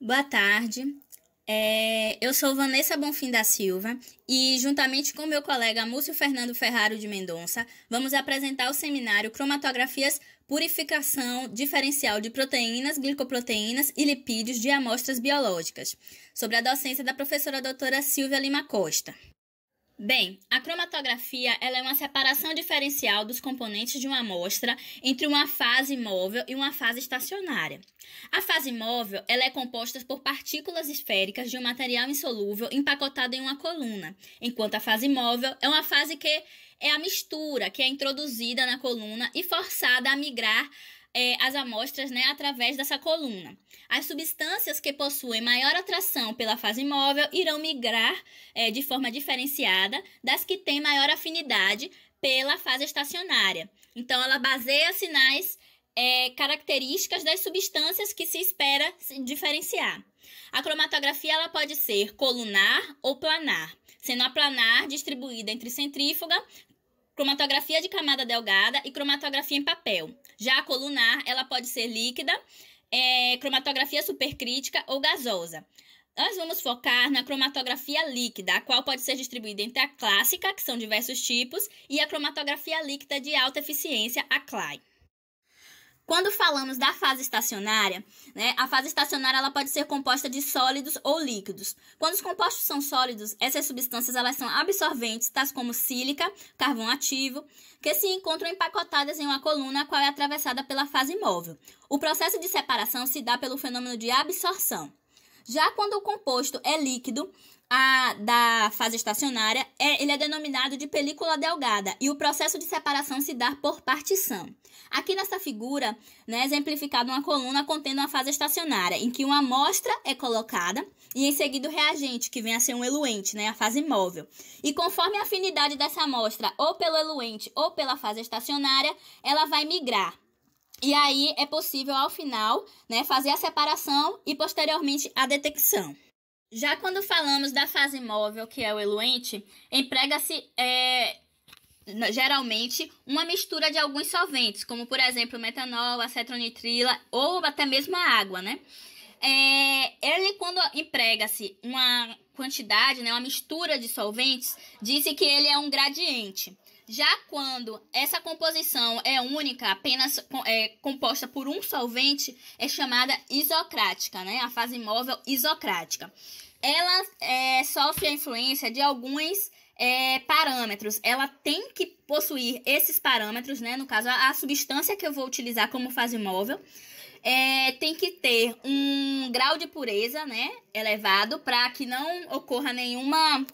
Boa tarde, eu sou Vanessa Bonfim da Silva e, juntamente com meu colega Múcio Fernando Ferraro de Mendonça, vamos apresentar o seminário Cromatografias, Purificação Diferencial de Proteínas, Glicoproteínas e Lipídios de Amostras Biológicas, sobre a docência da professora doutora Silvia Lima Costa. Bem, a cromatografia ela é uma separação diferencial dos componentes de uma amostra entre uma fase móvel e uma fase estacionária. A fase móvel ela é composta por partículas esféricas de um material insolúvel empacotado em uma coluna, enquanto a fase móvel é uma fase que é a mistura, que é introduzida na coluna e forçada a migrar as amostras, através dessa coluna. As substâncias que possuem maior atração pela fase móvel irão migrar de forma diferenciada das que têm maior afinidade pela fase estacionária. Então, ela baseia-se nas características das substâncias que se espera se diferenciar. A cromatografia ela pode ser colunar ou planar, sendo a planar distribuída entre centrífuga, cromatografia de camada delgada e cromatografia em papel. Já a colunar, ela pode ser líquida, cromatografia supercrítica ou gasosa. Nós vamos focar na cromatografia líquida, a qual pode ser distribuída entre a clássica, que são diversos tipos, e a cromatografia líquida de alta eficiência, a CLY. Quando falamos da fase estacionária, a fase estacionária ela pode ser composta de sólidos ou líquidos. Quando os compostos são sólidos, essas substâncias elas são absorventes, tais como sílica, carvão ativo, que se encontram empacotadas em uma coluna, a qual é atravessada pela fase móvel. O processo de separação se dá pelo fenômeno de absorção. Já quando o composto é líquido, da fase estacionária, ele é denominado de película delgada e o processo de separação se dá por partição. Aqui nessa figura, exemplificado uma coluna contendo uma fase estacionária, em que uma amostra é colocada e em seguida o reagente, que vem a ser um eluente, a fase móvel. E conforme a afinidade dessa amostra, ou pelo eluente ou pela fase estacionária, ela vai migrar. E aí é possível, ao final, fazer a separação e posteriormente a detecção. Já quando falamos da fase móvel, que é o eluente, emprega-se geralmente uma mistura de alguns solventes, como por exemplo metanol, acetonitrila ou até mesmo a água, Ele, quando emprega-se uma quantidade, uma mistura de solventes, disse que ele é um gradiente. Já quando essa composição é única, apenas composta por um solvente, é chamada isocrática, a fase móvel isocrática. Ela sofre a influência de alguns parâmetros. Ela tem que possuir esses parâmetros, no caso, a substância que eu vou utilizar como fase móvel, tem que ter um grau de pureza, elevado, para que não ocorra nenhuma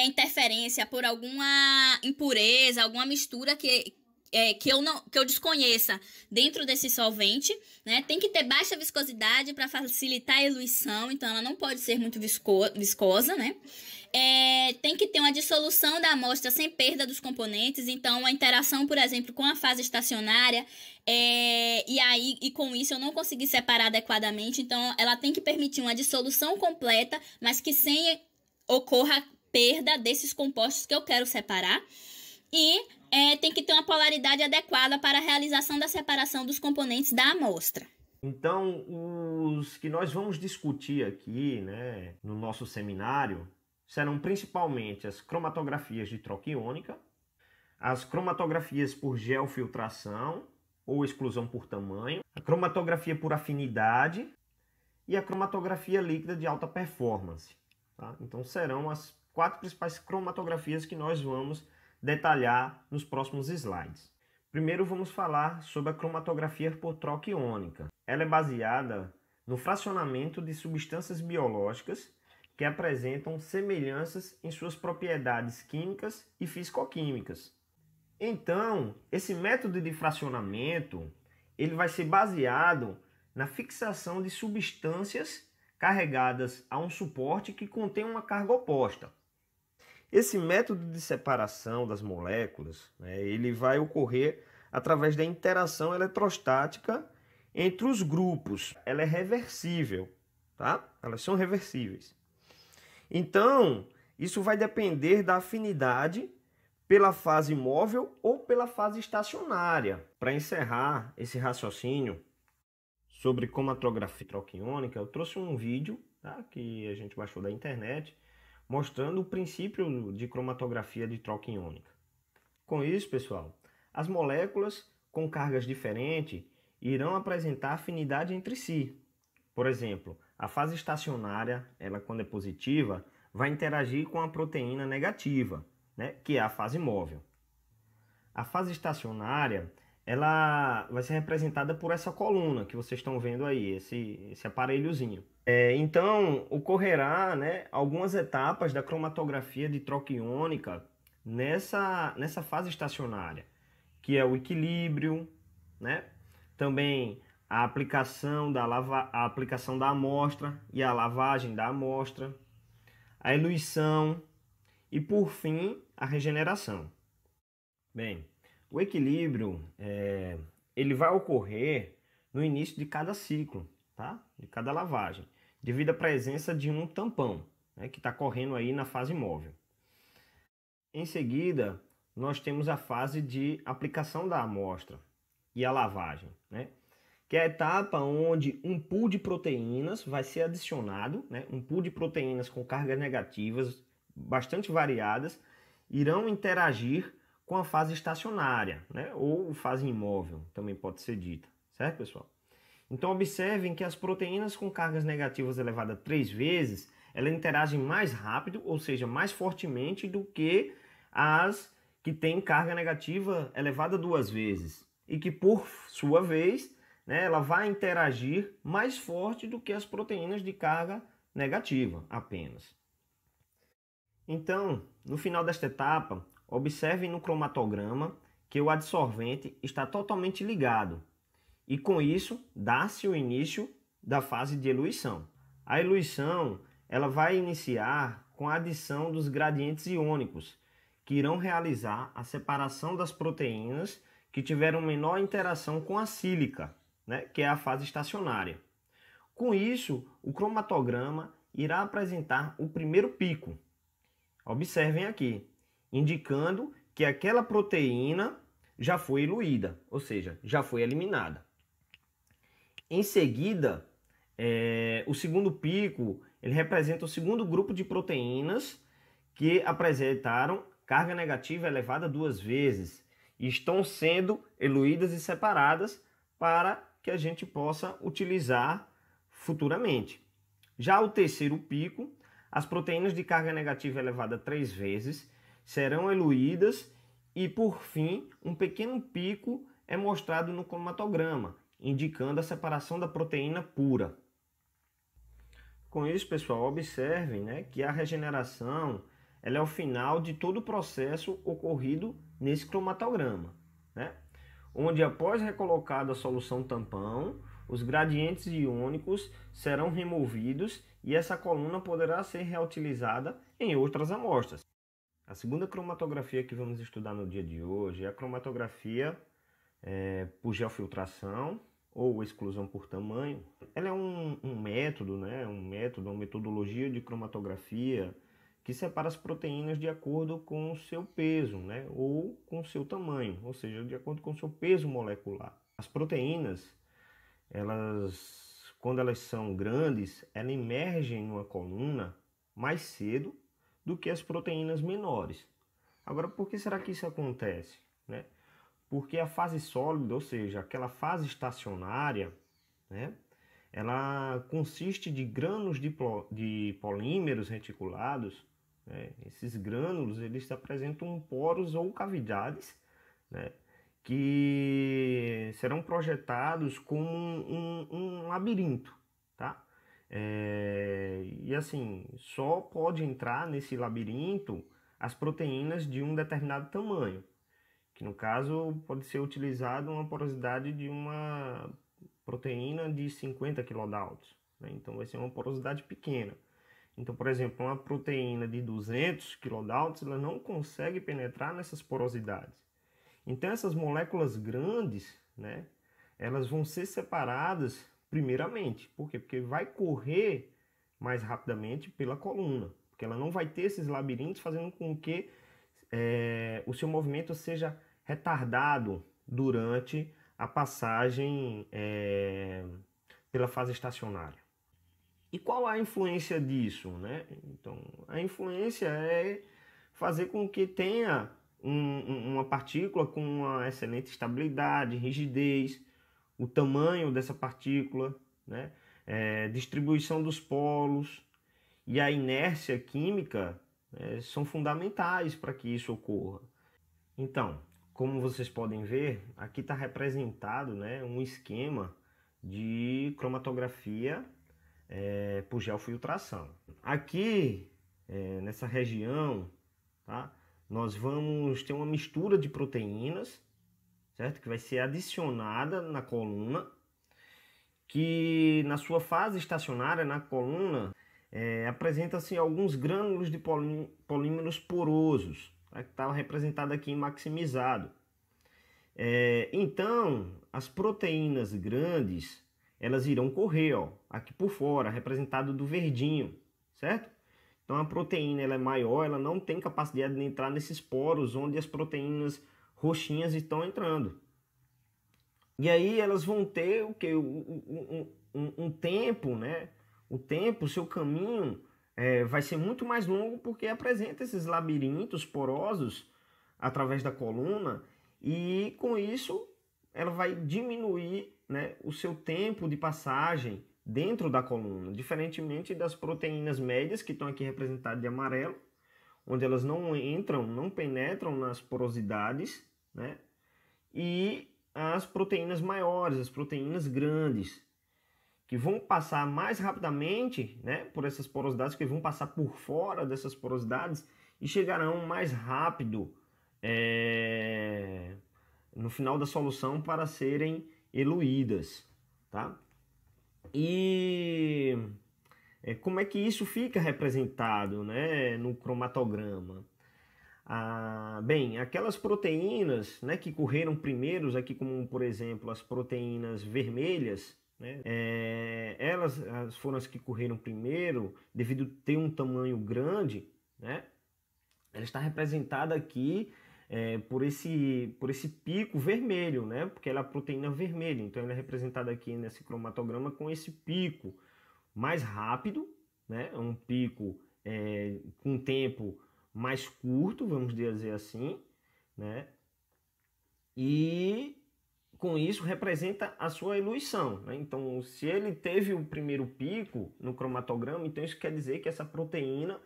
interferência por alguma impureza, alguma mistura que eu desconheça dentro desse solvente, Tem que ter baixa viscosidade para facilitar a eluição, então ela não pode ser muito viscosa, Tem que ter uma dissolução da amostra sem perda dos componentes, então a interação, por exemplo, com a fase estacionária, e com isso eu não consegui separar adequadamente, então ela tem que permitir uma dissolução completa, mas que sem ocorra perda desses compostos que eu quero separar. E tem que ter uma polaridade adequada para a realização da separação dos componentes da amostra. Então, os que nós vamos discutir aqui, no nosso seminário, serão principalmente as cromatografias de troca iônica, as cromatografias por geofiltração ou exclusão por tamanho, a cromatografia por afinidade e a cromatografia líquida de alta performance. Tá? Então, serão as 4 principais cromatografias que nós vamos detalhar nos próximos slides. Primeiro vamos falar sobre a cromatografia por troca iônica. Ela é baseada no fracionamento de substâncias biológicas que apresentam semelhanças em suas propriedades químicas e fisicoquímicas. Então, esse método de fracionamento ele vai ser baseado na fixação de substâncias carregadas a um suporte que contém uma carga oposta. Esse método de separação das moléculas, ele vai ocorrer através da interação eletrostática entre os grupos. Ela é reversível, tá? Elas são reversíveis. Então, isso vai depender da afinidade pela fase móvel ou pela fase estacionária. Para encerrar esse raciocínio sobre cromatografia e troca iônica, eu trouxe um vídeo, tá, que a gente baixou da internet, mostrando o princípio de cromatografia de troca iônica. Com isso, pessoal, as moléculas com cargas diferentes irão apresentar afinidade entre si. Por exemplo, a fase estacionária, ela quando é positiva, vai interagir com a proteína negativa, né, que é a fase móvel. A fase estacionária, ela vai ser representada por essa coluna que vocês estão vendo aí, esse aparelhozinho. Então, ocorrerá, né, algumas etapas da cromatografia de troca iônica nessa fase estacionária, que é o equilíbrio, né? Também a aplicação a aplicação da amostra e a lavagem da amostra, a eluição e, por fim, a regeneração. Bem, o equilíbrio ele vai ocorrer no início de cada ciclo, tá? De cada lavagem, devido à presença de um tampão, né, que está correndo aí na fase móvel. Em seguida, nós temos a fase de aplicação da amostra e a lavagem, né? Que é a etapa onde um pool de proteínas vai ser adicionado, né? Um pool de proteínas com cargas negativas bastante variadas irão interagir com a fase estacionária, né? Ou fase imóvel, também pode ser dita, certo, pessoal? Então, observem que as proteínas com cargas negativas elevadas 3 vezes, elas interagem mais rápido, ou seja, mais fortemente do que as que têm carga negativa elevada 2 vezes. E que, por sua vez, né, ela vai interagir mais forte do que as proteínas de carga negativa apenas. Então, no final desta etapa, observem no cromatograma que o adsorvente está totalmente ligado. E com isso, dá-se o início da fase de eluição. A eluição ela vai iniciar com a adição dos gradientes iônicos, que irão realizar a separação das proteínas que tiveram menor interação com a sílica, né, que é a fase estacionária. Com isso, o cromatograma irá apresentar o primeiro pico. Observem aqui, indicando que aquela proteína já foi eluída, ou seja, já foi eliminada. Em seguida, o segundo pico, ele representa o segundo grupo de proteínas que apresentaram carga negativa elevada 2 vezes e estão sendo eluídas e separadas para que a gente possa utilizar futuramente. Já o terceiro pico, as proteínas de carga negativa elevada 3 vezes serão eluídas e, por fim, um pequeno pico é mostrado no cromatograma, indicando a separação da proteína pura. Com isso, pessoal, observem, né, que a regeneração ela é o final de todo o processo ocorrido nesse cromatograma, né? Onde, após recolocada a solução tampão, os gradientes iônicos serão removidos e essa coluna poderá ser reutilizada em outras amostras. A segunda cromatografia que vamos estudar no dia de hoje é a cromatografia por geofiltração ou exclusão por tamanho. Ela é um método, né? Uma metodologia de cromatografia que separa as proteínas de acordo com o seu peso, né? Ou com o seu tamanho, ou seja, de acordo com o seu peso molecular. As proteínas, quando elas são grandes, elas emergem numa coluna mais cedo do que as proteínas menores. Agora, por que será que isso acontece, né? Porque a fase sólida, ou seja, aquela fase estacionária, né, ela consiste de grânulos de polímeros reticulados, né? Esses grânulos eles apresentam poros ou cavidades, né, que serão projetados como um labirinto, tá? E assim, só pode entrar nesse labirinto as proteínas de um determinado tamanho, que no caso pode ser utilizado uma porosidade de uma proteína de 50 kilodaltons, né? Então vai ser uma porosidade pequena. Então, por exemplo, uma proteína de 200 kilodaltons ela não consegue penetrar nessas porosidades. Então essas moléculas grandes, né, elas vão ser separadas primeiramente. Por quê? Porque vai correr mais rapidamente pela coluna, porque ela não vai ter esses labirintos fazendo com que o seu movimento seja retardado durante a passagem pela fase estacionária. E qual a influência disso, né? Então, a influência é fazer com que tenha uma partícula com uma excelente estabilidade, rigidez, o tamanho dessa partícula, né? Distribuição dos polos e a inércia química são fundamentais para que isso ocorra. Então, como vocês podem ver, aqui está representado, né, um esquema de cromatografia por geofiltração. Aqui, nessa região, tá, nós vamos ter uma mistura de proteínas, certo? Que vai ser adicionada na coluna, que na sua fase estacionária, na coluna, apresenta-se alguns grânulos de polímeros porosos, tá, que está representado aqui em maximizado. Então, as proteínas grandes, elas irão correr, ó, aqui por fora, representado do verdinho, certo? Então, a proteína ela é maior, ela não tem capacidade de entrar nesses poros onde as proteínas roxinhas estão entrando. E aí elas vão ter o que? Um tempo, né? O seu caminho vai ser muito mais longo porque apresenta esses labirintos porosos através da coluna e com isso ela vai diminuir, né, o seu tempo de passagem dentro da coluna, diferentemente das proteínas médias que estão aqui representadas de amarelo, onde elas não entram, não penetram nas porosidades, né? E as proteínas maiores, as proteínas grandes, que vão passar mais rapidamente, né, por essas porosidades, que vão passar por fora dessas porosidades e chegarão mais rápido no final da solução para serem eluídas, tá? E como é que isso fica representado, né, no cromatograma? Bem, aquelas proteínas, né, que correram primeiros, aqui como por exemplo as proteínas vermelhas, né, elas foram as que correram primeiro devido a ter um tamanho grande, né? Ela está representada aqui por esse pico vermelho, né? Porque ela é a proteína vermelha, então ela é representada aqui nesse cromatograma com esse pico mais rápido, né? Um pico com tempo mais curto, vamos dizer assim, né? E com isso representa a sua eluição, né? Então, se ele teve o primeiro pico no cromatograma, então isso quer dizer que essa proteína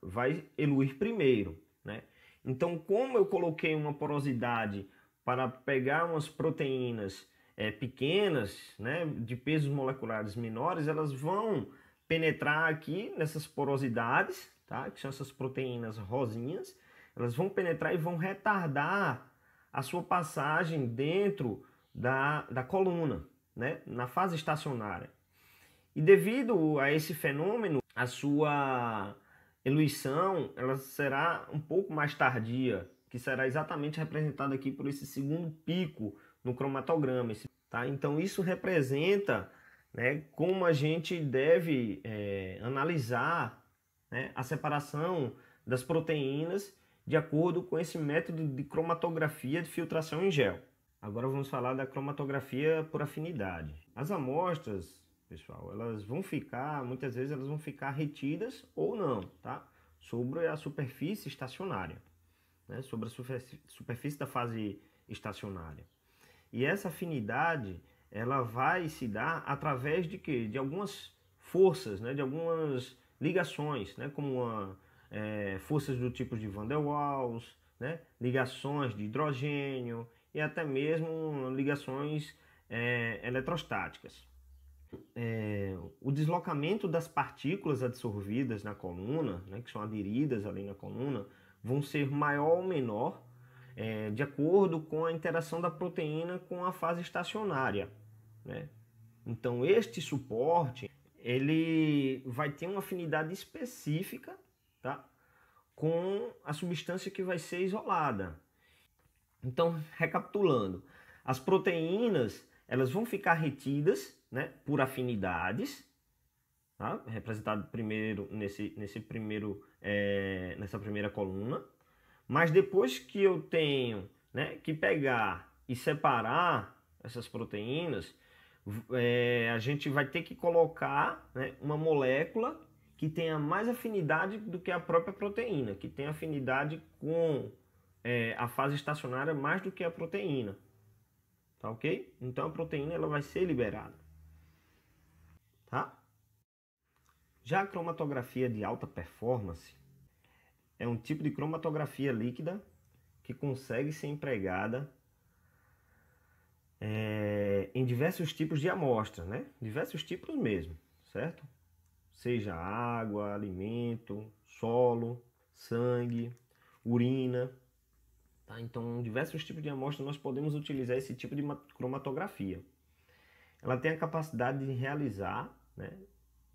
vai eluir primeiro, né? Então, como eu coloquei uma porosidade para pegar umas proteínas pequenas, né, de pesos moleculares menores, elas vão penetrar aqui nessas porosidades, tá? Que são essas proteínas rosinhas, elas vão penetrar e vão retardar a sua passagem dentro da coluna, né? Na fase estacionária. E devido a esse fenômeno, a sua eluição ela será um pouco mais tardia, que será exatamente representada aqui por esse segundo pico no cromatograma, tá? Então isso representa, né, como a gente deve analisar, né, a separação das proteínas de acordo com esse método de cromatografia de filtração em gel. Agora vamos falar da cromatografia por afinidade. As amostras, pessoal, elas vão ficar, muitas vezes elas vão ficar retidas ou não, tá? Sobre a superfície estacionária, né? Sobre a superfície da fase estacionária. E essa afinidade, ela vai se dar através de quê? De algumas forças, né? De algumas ligações, né? Como forças do tipo de Van der Waals, né? Ligações de hidrogênio e até mesmo ligações eletrostáticas. O deslocamento das partículas absorvidas na coluna, né, que são aderidas ali na coluna, vão ser maior ou menor de acordo com a interação da proteína com a fase estacionária, né? Então este suporte ele vai ter uma afinidade específica, tá, com a substância que vai ser isolada. Então, recapitulando, as proteínas elas vão ficar retidas, né, por afinidades, tá? Representado primeiro nessa primeira coluna. Mas depois que eu tenho, né, que pegar e separar essas proteínas, a gente vai ter que colocar, né, uma molécula que tenha mais afinidade do que a própria proteína, que tenha afinidade com a fase estacionária mais do que a proteína. Tá ok? Então a proteína ela vai ser liberada. Tá? Já a cromatografia de alta performance é um tipo de cromatografia líquida que consegue ser empregada em diversos tipos de amostra, né? Diversos tipos mesmo, certo? Seja água, alimento, solo, sangue, urina. Tá? Então, diversos tipos de amostra nós podemos utilizar esse tipo de cromatografia. Ela tem a capacidade de realizar, né,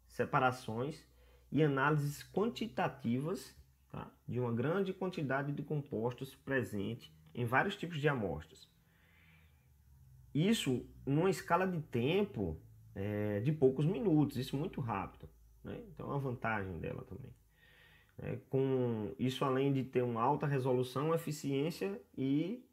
separações e análises quantitativas, tá, de uma grande quantidade de compostos presentes em vários tipos de amostras. Isso numa escala de tempo de poucos minutos, isso muito rápido, né? Então é uma vantagem dela também. Com isso, além de ter uma alta resolução, eficiência e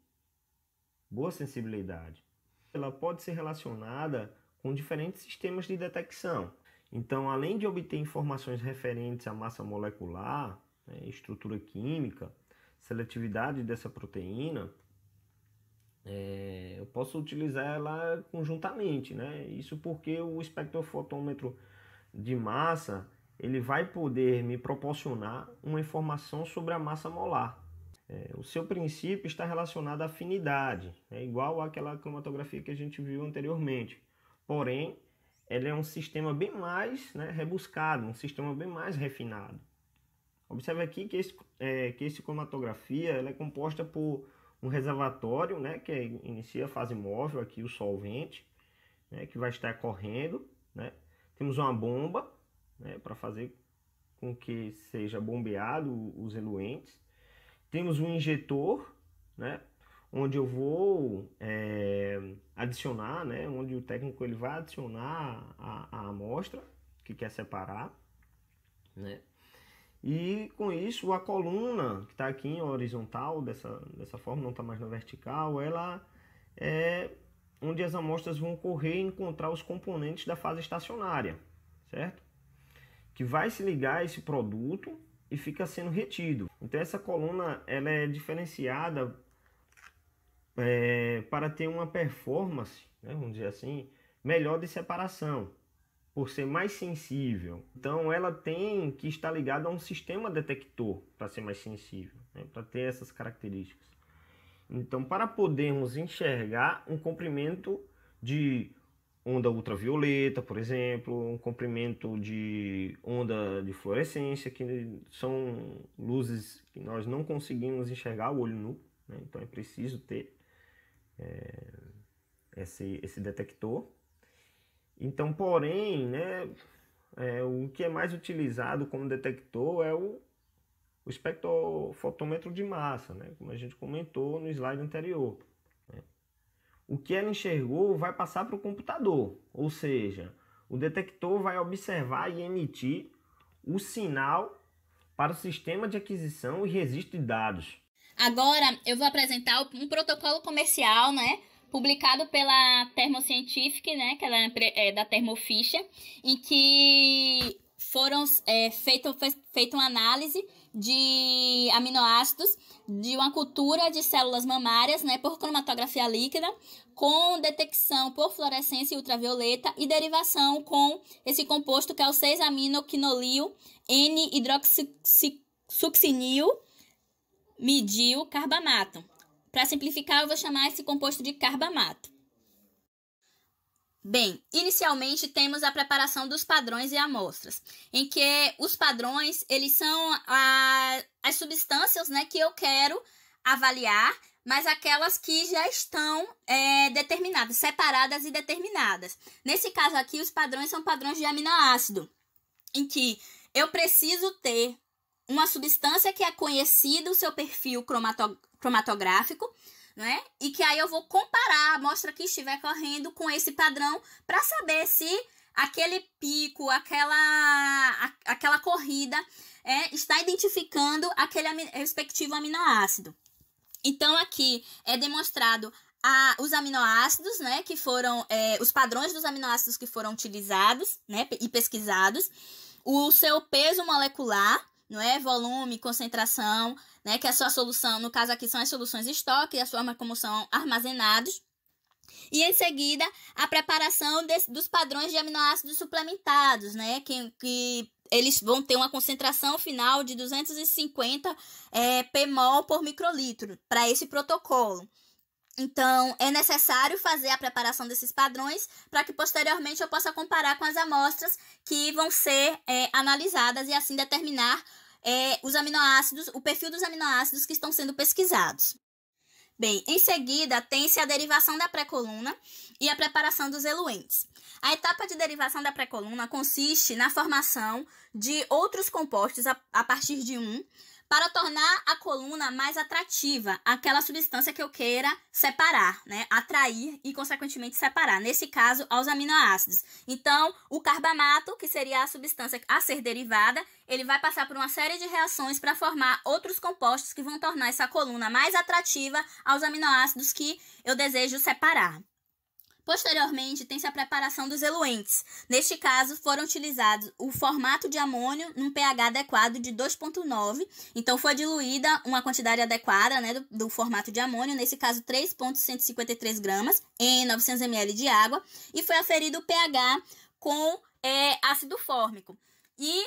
boa sensibilidade. Ela pode ser relacionada com diferentes sistemas de detecção. Então, além de obter informações referentes à massa molecular, né, estrutura química, seletividade dessa proteína, eu posso utilizar ela conjuntamente, né? Isso porque o espectrofotômetro de massa ele vai poder me proporcionar uma informação sobre a massa molar. O seu princípio está relacionado à afinidade, igual àquela cromatografia que a gente viu anteriormente. Porém, ela é um sistema bem mais, né, rebuscado, um sistema bem mais refinado. Observe aqui que esse cromatografia ela é composta por um reservatório, né, que inicia a fase móvel, aqui o solvente, né, que vai estar correndo, né? Temos uma bomba, né, para fazer com que seja bombeado os eluentes. Temos um injetor, né, onde eu vou adicionar, né, onde o técnico ele vai adicionar a amostra que quer separar, né? E com isso a coluna que está aqui em horizontal, dessa forma, não está mais na vertical, ela é onde as amostras vão correr e encontrar os componentes da fase estacionária, certo? Que vai se ligar a esse produto e fica sendo retido. Então essa coluna ela é diferenciada para ter uma performance, né, vamos dizer assim, melhor de separação, por ser mais sensível. Então ela tem que estar ligada a um sistema detector para ser mais sensível, né, para ter essas características. Então, para podermos enxergar um comprimento de onda ultravioleta, por exemplo, um comprimento de onda de fluorescência, que são luzes que nós não conseguimos enxergar o olho nu, né? Então é preciso ter esse detector. Então, porém, né, o que é mais utilizado como detector é o espectrofotômetro de massa, né, como a gente comentou no slide anterior. Né. O que ela enxergou vai passar para o computador, ou seja, o detector vai observar e emitir o sinal para o sistema de aquisição e registro de dados. Agora eu vou apresentar um protocolo comercial, né, publicado pela Thermo-Scientific, né, que ela é da Thermo Fisher, em que foram feita uma análise de aminoácidos de uma cultura de células mamárias, né, por cromatografia líquida, com detecção por fluorescência ultravioleta e derivação com esse composto que é o 6-aminoquinolil N-hidroxisuccinil midil carbamato. Para simplificar, eu vou chamar esse composto de carbamato. Bem, inicialmente temos a preparação dos padrões e amostras, em que os padrões, eles são as substâncias, né, que eu quero avaliar, mas aquelas que já estão determinadas, separadas e determinadas. Nesse caso aqui, os padrões são padrões de aminoácido, em que eu preciso ter uma substância que é conhecida, o seu perfil cromatográfico, né? E que aí eu vou comparar a amostra que estiver correndo com esse padrão para saber se aquele pico, aquela corrida está identificando aquele respectivo aminoácido. Então, aqui é demonstrado os aminoácidos, né, que foram os padrões dos aminoácidos que foram utilizados, né, e pesquisados, o seu peso molecular, não é, volume, concentração, né, que é a sua solução, no caso aqui são as soluções de estoque e a forma como são armazenados. E em seguida, a preparação dos padrões de aminoácidos suplementados, né, que eles vão ter uma concentração final de 250 pmol por microlitro para esse protocolo. Então, é necessário fazer a preparação desses padrões para que posteriormente eu possa comparar com as amostras que vão ser analisadas e assim determinar os aminoácidos, o perfil dos aminoácidos que estão sendo pesquisados. Bem, em seguida, tem-se a derivação da pré-coluna e a preparação dos eluentes. A etapa de derivação da pré-coluna consiste na formação de outros compostos a partir de para tornar a coluna mais atrativa, aquela substância que eu queira separar, né? Atrair e, consequentemente, separar. Nesse caso, aos aminoácidos. Então, o carbamato, que seria a substância a ser derivada, ele vai passar por uma série de reações para formar outros compostos que vão tornar essa coluna mais atrativa aos aminoácidos que eu desejo separar. Posteriormente, tem-se a preparação dos eluentes. Neste caso, foram utilizados o formato de amônio num pH adequado de 2,9. Então, foi diluída uma quantidade adequada, né, do formato de amônio, nesse caso 3,153 gramas em 900 ml de água. E foi aferido o pH com ácido fórmico. E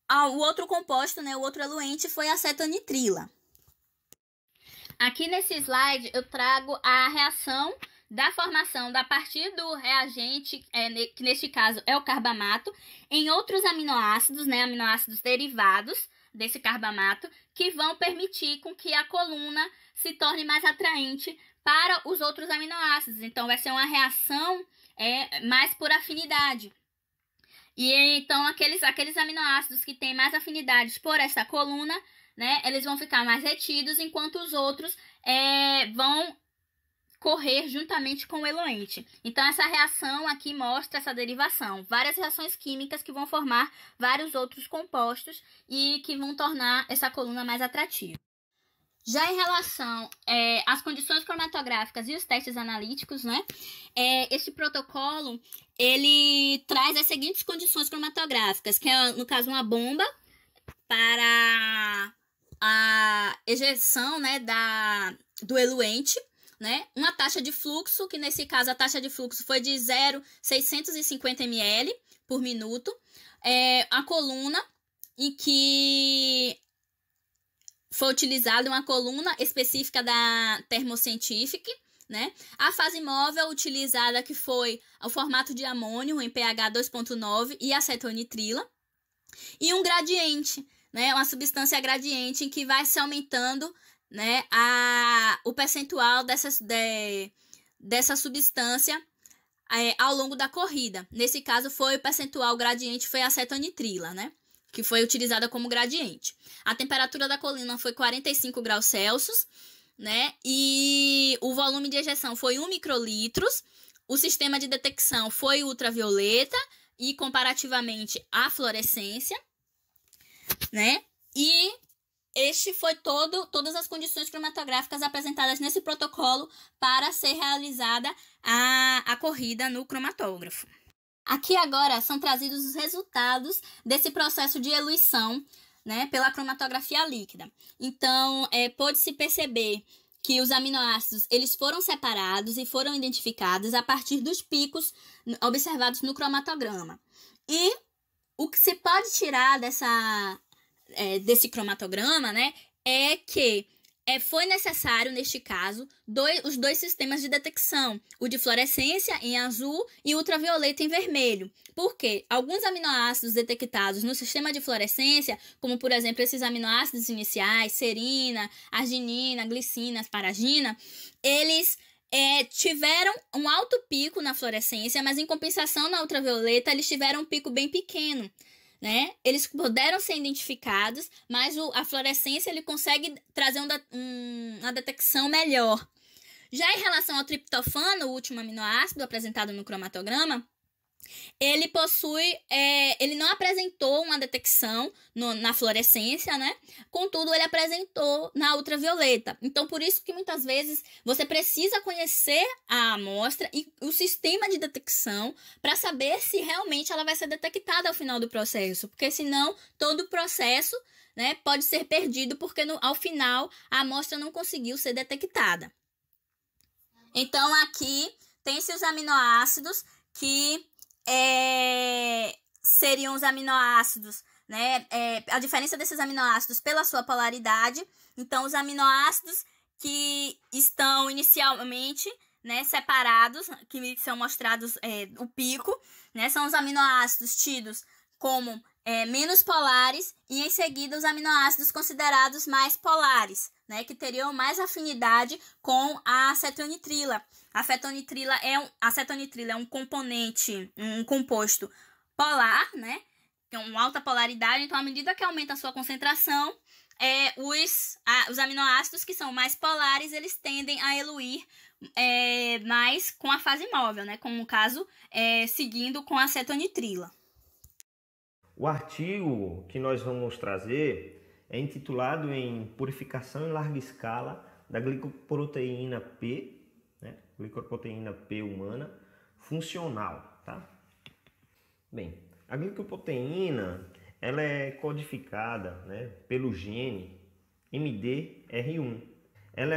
o outro composto, né, o outro eluente, foi a acetonitrila. Aqui nesse slide, eu trago a reação da formação a partir do reagente, que neste caso é o carbamato, em outros aminoácidos, né, aminoácidos derivados desse carbamato, que vão permitir com que a coluna se torne mais atraente para os outros aminoácidos. Então, vai ser uma reação mais por afinidade. E então, aqueles aminoácidos que têm mais afinidades por essa coluna, né, eles vão ficar mais retidos, enquanto os outros vão correr juntamente com o eluente. Então, essa reação aqui mostra essa derivação. Várias reações químicas que vão formar vários outros compostos e que vão tornar essa coluna mais atrativa. Já em relação às condições cromatográficas e os testes analíticos, né? Este protocolo, ele traz as seguintes condições cromatográficas, que é, no caso, uma bomba para a ejeção, né, do eluente, né? Uma taxa de fluxo, que nesse caso a taxa de fluxo foi de 0,650 ml por minuto. A coluna, em que foi utilizada uma coluna específica da Thermoscientific, né? A fase móvel utilizada, que foi o formato de amônio em pH 2,9 e acetonitrila. E um gradiente, né? Uma substância gradiente em que vai se aumentando, né, o percentual dessa substância ao longo da corrida. Nesse caso, o percentual gradiente foi a acetonitrila, né, que foi utilizada como gradiente. A temperatura da coluna foi 45 graus Celsius, né, e o volume de ejeção foi 1 microlitros. O sistema de detecção foi ultravioleta e, comparativamente, a fluorescência, né, e este foi todas as condições cromatográficas apresentadas nesse protocolo para ser realizada a corrida no cromatógrafo. Aqui agora são trazidos os resultados desse processo de eluição, né, pela cromatografia líquida. Então, pôde-se perceber que os aminoácidos eles foram separados e foram identificados a partir dos picos observados no cromatograma. E o que se pode tirar desse cromatograma, né, é que foi necessário, neste caso, os dois sistemas de detecção, o de fluorescência em azul e ultravioleta em vermelho. Porque alguns aminoácidos detectados no sistema de fluorescência, como por exemplo esses aminoácidos iniciais, serina, arginina, glicina, asparagina, eles tiveram um alto pico na fluorescência, mas em compensação na ultravioleta eles tiveram um pico bem pequeno, né? Eles puderam ser identificados, mas a fluorescência ele consegue trazer uma detecção melhor. Já em relação ao triptofano, o último aminoácido apresentado no cromatograma, Ele possui, ele não apresentou uma detecção na fluorescência, né? Contudo, ele apresentou na ultravioleta. Então, por isso que muitas vezes você precisa conhecer a amostra e o sistema de detecção para saber se realmente ela vai ser detectada ao final do processo, porque senão todo o processo, né, pode ser perdido porque ao final a amostra não conseguiu ser detectada. Então, aqui tem-se os aminoácidos que seriam os aminoácidos, né? A diferença desses aminoácidos pela sua polaridade. Então, os aminoácidos que estão inicialmente, né, separados, que são mostrados o pico, né, são os aminoácidos tidos como menos polares e em seguida os aminoácidos considerados mais polares, né, que teriam mais afinidade com a acetonitrila. A acetonitrila é um componente, um composto polar, né, com alta polaridade. Então, à medida que aumenta a sua concentração, os aminoácidos que são mais polares, eles tendem a eluir mais com a fase móvel, né, como no caso, seguindo com a acetonitrila. O artigo que nós vamos trazer é intitulado em Purificação em larga escala da glicoproteína P, né? Glicoproteína P humana funcional, tá? Bem, a glicoproteína ela é codificada, né, pelo gene MDR1. Ela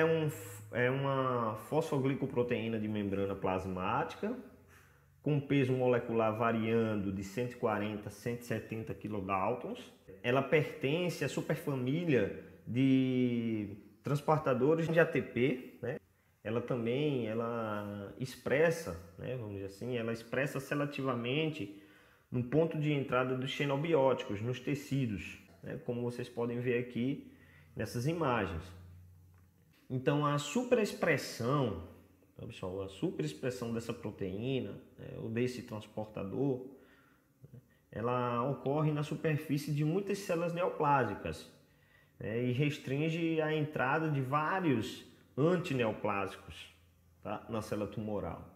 é uma fosfoglicoproteína de membrana plasmática com peso molecular variando de 140 a 170 kDa. Ela pertence à superfamília de transportadores de ATP, né? Ela expressa, né, vamos dizer assim, ela expressa seletivamente no ponto de entrada dos xenobióticos, nos tecidos, né, como vocês podem ver aqui nessas imagens. Então, a superexpressão, pessoal, a superexpressão dessa proteína, né, ou desse transportador, ela ocorre na superfície de muitas células neoplásicas, né, e restringe a entrada de vários antineoplásicos, tá, na célula tumoral.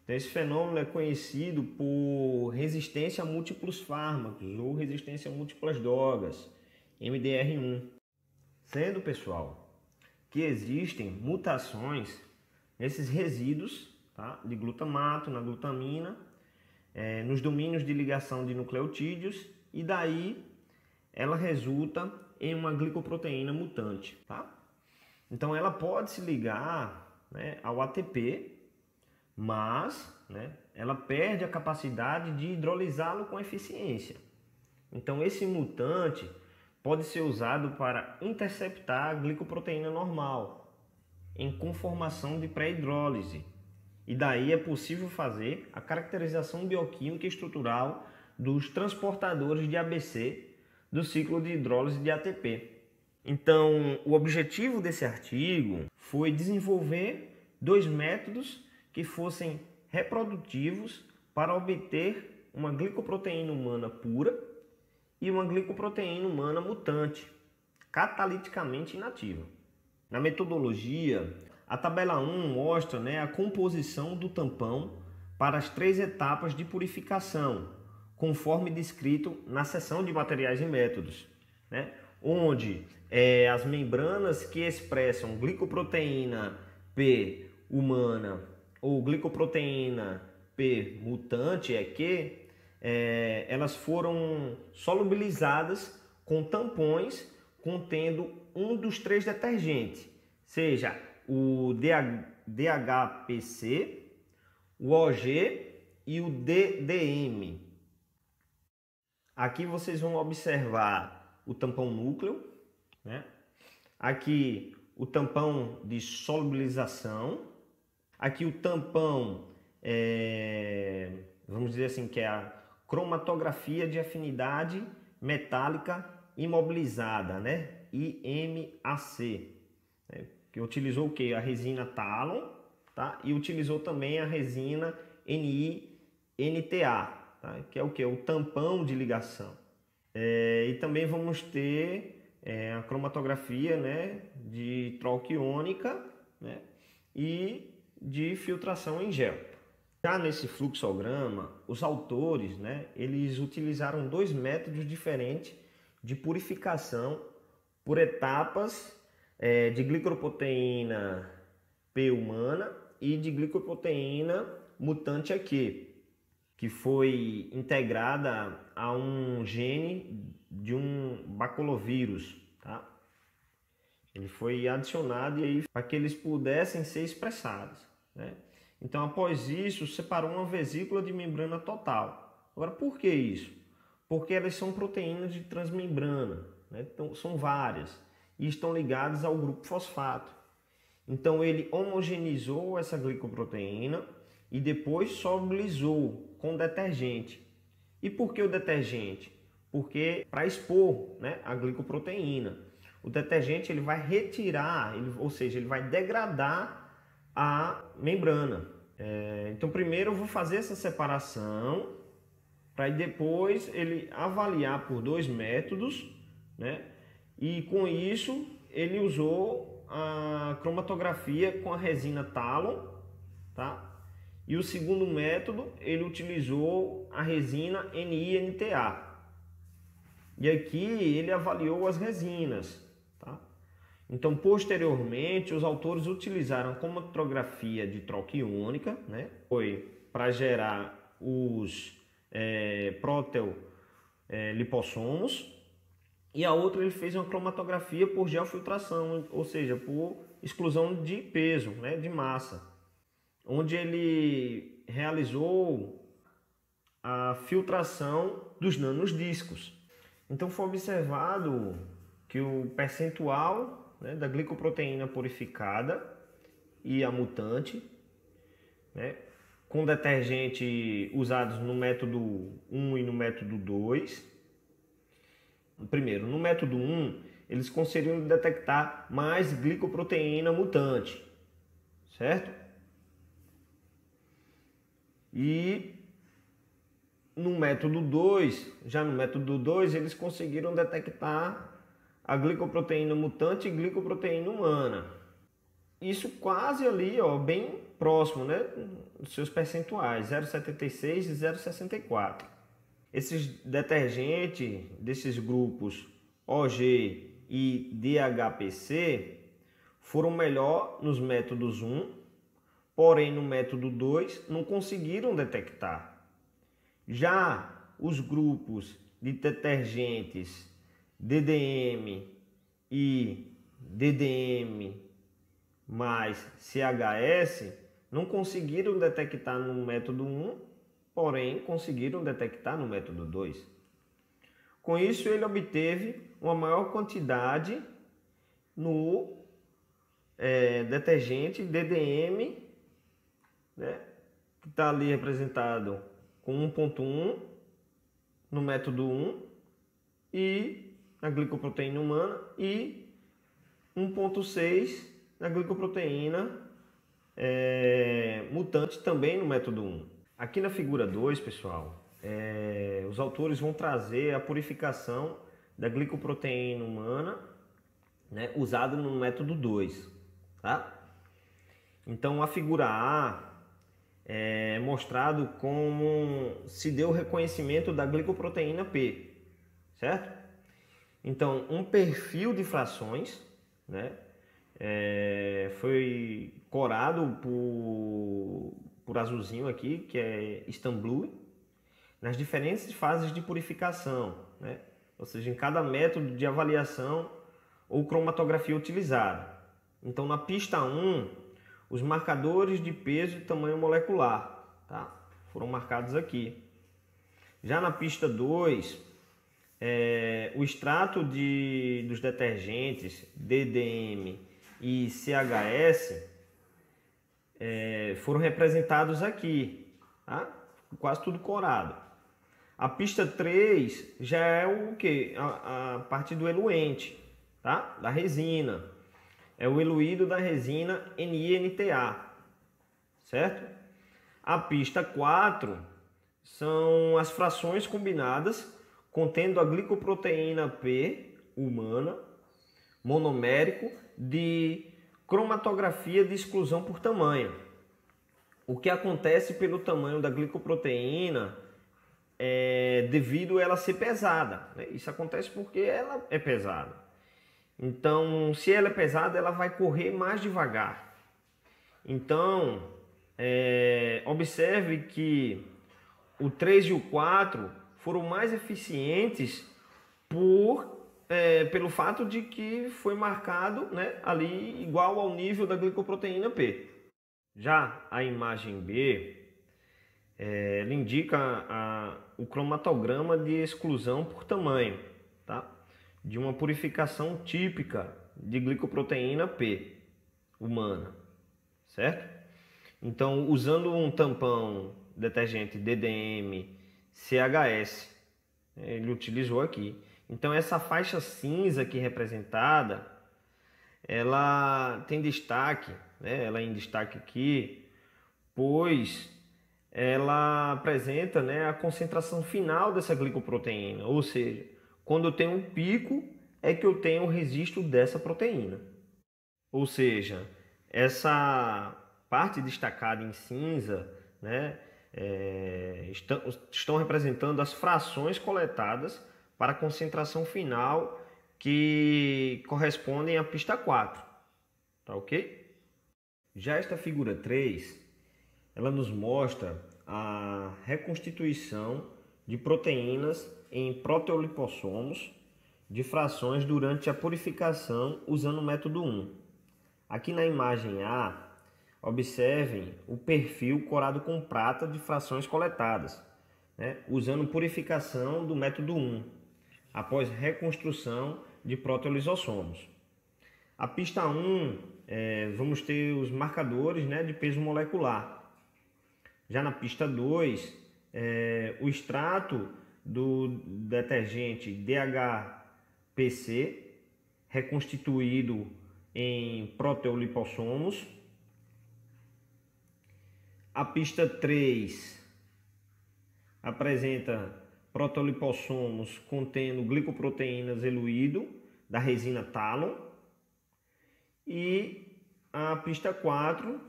Então, esse fenômeno é conhecido por resistência a múltiplos fármacos ou resistência a múltiplas drogas, MDR1. Sendo, pessoal, que existem mutações nesses resíduos, tá, de glutamato, na glutamina, nos domínios de ligação de nucleotídeos, e daí ela resulta em uma glicoproteína mutante. Tá? Então ela pode se ligar, né, ao ATP, mas, né, ela perde a capacidade de hidrolisá-lo com eficiência. Então esse mutante pode ser usado para interceptar a glicoproteína normal em conformação de pré-hidrólise. E daí é possível fazer a caracterização bioquímica e estrutural dos transportadores de ABC do ciclo de hidrólise de ATP. Então, o objetivo desse artigo foi desenvolver dois métodos que fossem reprodutivos para obter uma glicoproteína humana pura e uma glicoproteína humana mutante, cataliticamente inativa. Na metodologia, a tabela 1 mostra, né, a composição do tampão para as 3 etapas de purificação, conforme descrito na seção de materiais e métodos, né, onde as membranas que expressam glicoproteína P humana ou glicoproteína P mutante elas foram solubilizadas com tampões contendo um dos 3 detergentes, seja o DHPC, o OG e o DDM. Aqui vocês vão observar o tampão núcleo, né? Aqui o tampão de solubilização, aqui o tampão, vamos dizer assim, que é a cromatografia de afinidade metálica imobilizada, né? IMAC, né? Que utilizou o que? A resina Talon, tá? E utilizou também a resina NiNTA, tá? Que é o que? O tampão de ligação. E também vamos ter a cromatografia, né, de troca iônica, né, e de filtração em gel. Já nesse fluxograma, os autores, né, eles utilizaram dois métodos diferentes de purificação por etapas de glicoproteína P humana e de glicoproteína mutante aqui, que foi integrada a um gene de um baculovírus, tá? Ele foi adicionado e aí para que eles pudessem ser expressados, né? Então, após isso, separou uma vesícula de membrana total. Agora, por que isso? Porque elas são proteínas de transmembrana, né? Então, são várias e estão ligadas ao grupo fosfato. Então, ele homogeneizou essa glicoproteína e depois solubilizou com detergente. E por que o detergente? Porque para expor, né, a glicoproteína. O detergente ele vai retirar, ou seja, ele vai degradar a membrana. Então primeiro eu vou fazer essa separação para depois ele avaliar por dois métodos, né? E com isso ele usou a cromatografia com a resina Talon, tá? E o segundo método ele utilizou a resina NiNTA. E aqui ele avaliou as resinas. Então, posteriormente, os autores utilizaram a cromatografia de troca iônica, né? Foi para gerar os proteolipossomos, e a outra ele fez uma cromatografia por geofiltração, ou seja, por exclusão de peso, né? De massa, onde ele realizou a filtração dos nanosdiscos. Então, foi observado que o percentual, né, da glicoproteína purificada e a mutante, né, com detergente usados no método 1 e no método 2. Primeiro, no método 1, eles conseguiram detectar mais glicoproteína mutante, certo? E no método 2, eles conseguiram detectar a glicoproteína mutante e glicoproteína humana. Isso quase ali, ó, bem próximo, né, dos seus percentuais, 0,76 e 0,64. Esses detergentes desses grupos OG e DHPC foram melhor nos métodos 1, porém no método 2 não conseguiram detectar. Já os grupos de detergentes DDM e DDM mais CHS não conseguiram detectar no método 1, porém conseguiram detectar no método 2. Com isso, ele obteve uma maior quantidade no detergente DDM, né, que está ali representado com 1,1 no método 1 e na glicoproteína humana e 1,6 na glicoproteína mutante também no método 1. Aqui na figura 2, pessoal, os autores vão trazer a purificação da glicoproteína humana, né, usada no método 2. Tá? Então a figura A é mostrado como se deu o reconhecimento da glicoproteína P, certo? Então, um perfil de frações, né, foi corado por azulzinho aqui, que é Istanbul, nas diferentes fases de purificação, né? Ou seja, em cada método de avaliação ou cromatografia utilizada. Então, na pista 1, os marcadores de peso e tamanho molecular, tá? Foram marcados aqui. Já na pista 2, o extrato dos detergentes DDM e CHS foram representados aqui, tá? Quase tudo corado. A pista 3 já é o que? A parte do eluente, tá? Da resina. É o eluído da resina NiNTA, certo? A pista 4 são as frações combinadas contendo a glicoproteína P humana, monomérico, de cromatografia de exclusão por tamanho. o que acontece pelo tamanho da glicoproteína devido a ela ser pesada, né? Isso acontece porque ela é pesada. Então, se ela é pesada, ela vai correr mais devagar. Então, observe que o 3 e o 4 foram mais eficientes pelo fato de que foi marcado, né, ali igual ao nível da glicoproteína P. Já a imagem B, ela indica o cromatograma de exclusão por tamanho, tá? De uma purificação típica de glicoproteína P humana, certo? Então, usando um tampão detergente DDM CHS, ele utilizou aqui. Então, essa faixa cinza aqui representada, ela tem destaque, né? Ela é em destaque aqui, pois ela apresenta, né, a concentração final dessa glicoproteína, ou seja, quando eu tenho um pico é que eu tenho o registro dessa proteína. Ou seja, essa parte destacada em cinza, né, estão representando as frações coletadas para a concentração final que correspondem à pista 4. Tá ok? Já esta figura 3, ela nos mostra a reconstituição de proteínas em proteolipossomos de frações durante a purificação usando o método 1. Aqui na imagem A, observem o perfil corado com prata de frações coletadas, né, usando purificação do método 1, após reconstrução de proteolisossomos. A pista 1, vamos ter os marcadores, né, de peso molecular. Já na pista 2, o extrato do detergente DHPC, reconstituído em proteolipossomos. A pista 3 apresenta proteolipossomos contendo glicoproteínas eluído da resina Talon. E a pista 4,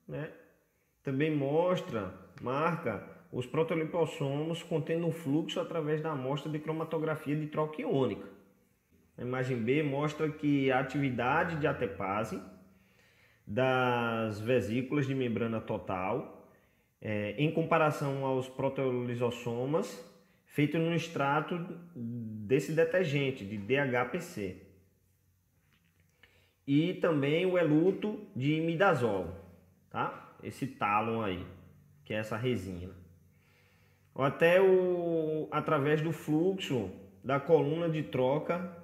né, também marca os proteolipossomos contendo um fluxo através da amostra de cromatografia de troca iônica. A imagem B mostra que a atividade de ATPase das vesículas de membrana total, em comparação aos proteolisossomas, feito no extrato desse detergente, de DHPC. E também o eluto de imidazol, tá? Esse Talon aí, que é essa resina. Ou até através do fluxo da coluna de troca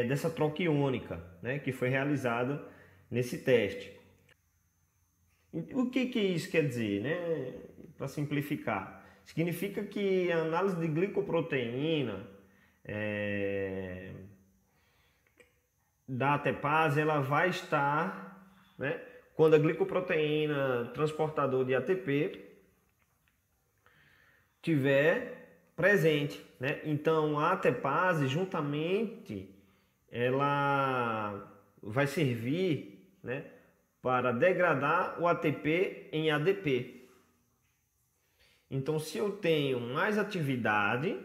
dessa troca iônica, né, que foi realizada nesse teste. O que isso quer dizer, né? Para simplificar, significa que a análise de glicoproteína da ATPase, ela vai estar, né, quando a glicoproteína transportador de ATP tiver presente, né? Então a ATPase juntamente ela vai servir, né, para degradar o ATP em ADP. Então, se eu tenho mais atividade,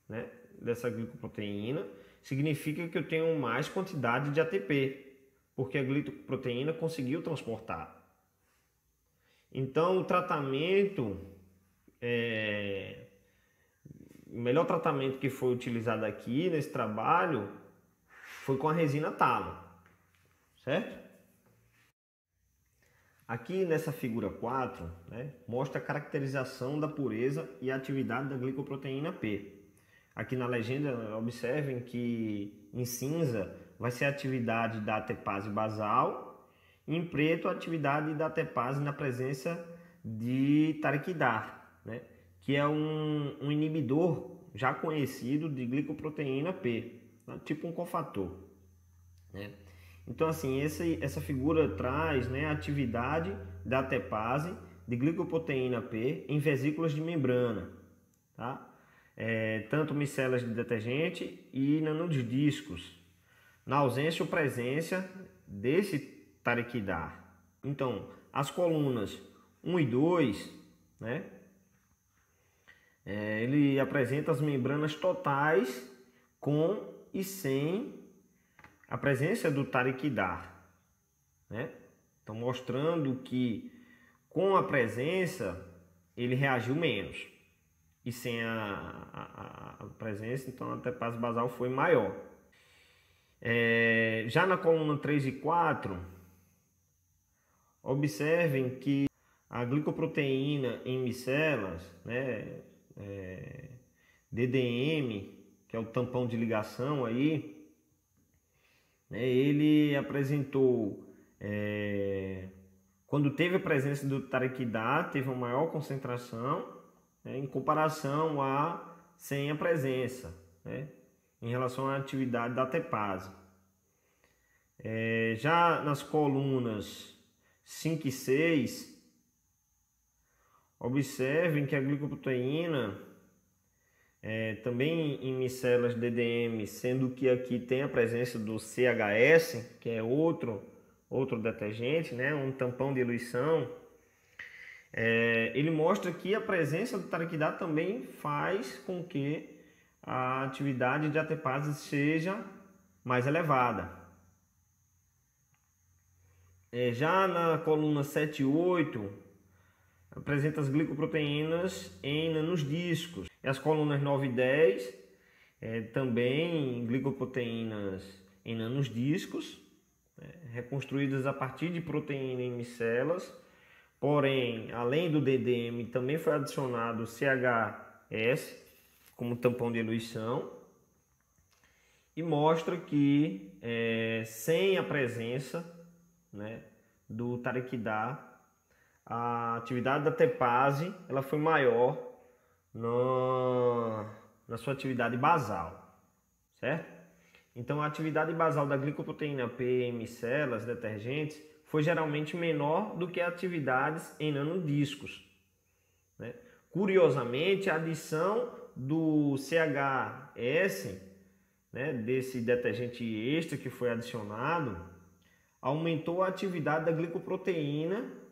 né, dessa glicoproteína, significa que eu tenho mais quantidade de ATP, porque a glicoproteína conseguiu transportar. Então, o tratamento, o melhor tratamento que foi utilizado aqui nesse trabalho foi com a resina Talon, certo? Aqui nessa figura 4, né, mostra a caracterização da pureza e atividade da glicoproteína P. Aqui na legenda, observem que em cinza vai ser a atividade da ATPase basal, e em preto a atividade da ATPase na presença de tariquidar, né, que é um inibidor já conhecido de glicoproteína P, né, tipo um cofator, né? Então, assim, essa figura traz, né, a atividade da ATPase de glicoproteína P em vesículas de membrana, tá? Tanto micelas de detergente e nanodiscos, na ausência ou presença desse tariquidar. Então, as colunas 1 e 2, né? Ele apresenta as membranas totais com e sem a presença do tariquidar, né? Então, mostrando que com a presença ele reagiu menos. E sem a presença, então a antepase basal foi maior. Já na coluna 3 e 4, observem que a glicoproteína em micelas, né, DDM, que é o tampão de ligação aí, né, ele apresentou, quando teve a presença do tariquidar, teve uma maior concentração, né, em comparação a sem a presença, né, em relação à atividade da tepase. Já nas colunas 5 e 6, observem que a glicoproteína, também em micelas DDM, sendo que aqui tem a presença do CHS, que é outro detergente, né, um tampão de eluição, ele mostra que a presença do tariquidar também faz com que a atividade de atepase seja mais elevada. Já na coluna 7 e 8, apresenta as glicoproteínas em nanosdiscos. E as colunas 9 e 10, também glicoproteínas em nanosdiscos, reconstruídas a partir de proteína em micelas. Porém, além do DDM, também foi adicionado o CHS como tampão de eluição. E mostra que sem a presença, né, do tariquidar, a atividade da tepase ela foi maior na sua atividade basal, certo? Então a atividade basal da glicoproteína P em micelas detergentes foi geralmente menor do que atividades em nanodiscos, né? Curiosamente, a adição do CHS, né, desse detergente extra que foi adicionado, aumentou a atividade da glicoproteína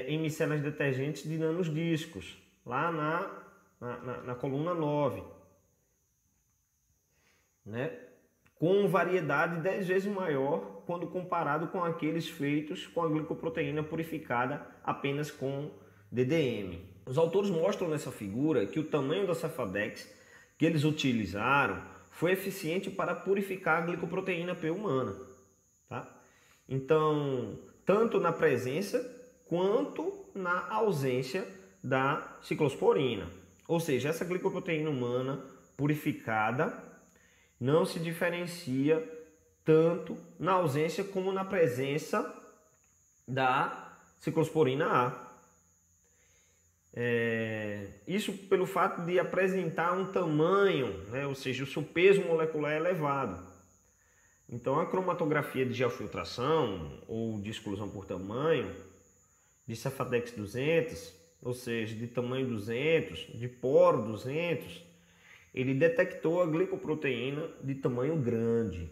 em micelas detergentes de nanosdiscos, lá na coluna 9, né? Com variedade 10 vezes maior quando comparado com aqueles feitos com a glicoproteína purificada apenas com DDM. Os autores mostram nessa figura que o tamanho da Cefadex que eles utilizaram foi eficiente para purificar a glicoproteína P humana, tá? Então, tanto na presença quanto na ausência da ciclosporina. Ou seja, essa glicoproteína humana purificada não se diferencia tanto na ausência como na presença da ciclosporina A. Isso pelo fato de apresentar um tamanho, né, ou seja, o seu peso molecular é elevado. Então, a cromatografia de geofiltração ou de exclusão por tamanho de Cefadex 200, ou seja, de tamanho 200, de poro 200, ele detectou a glicoproteína de tamanho grande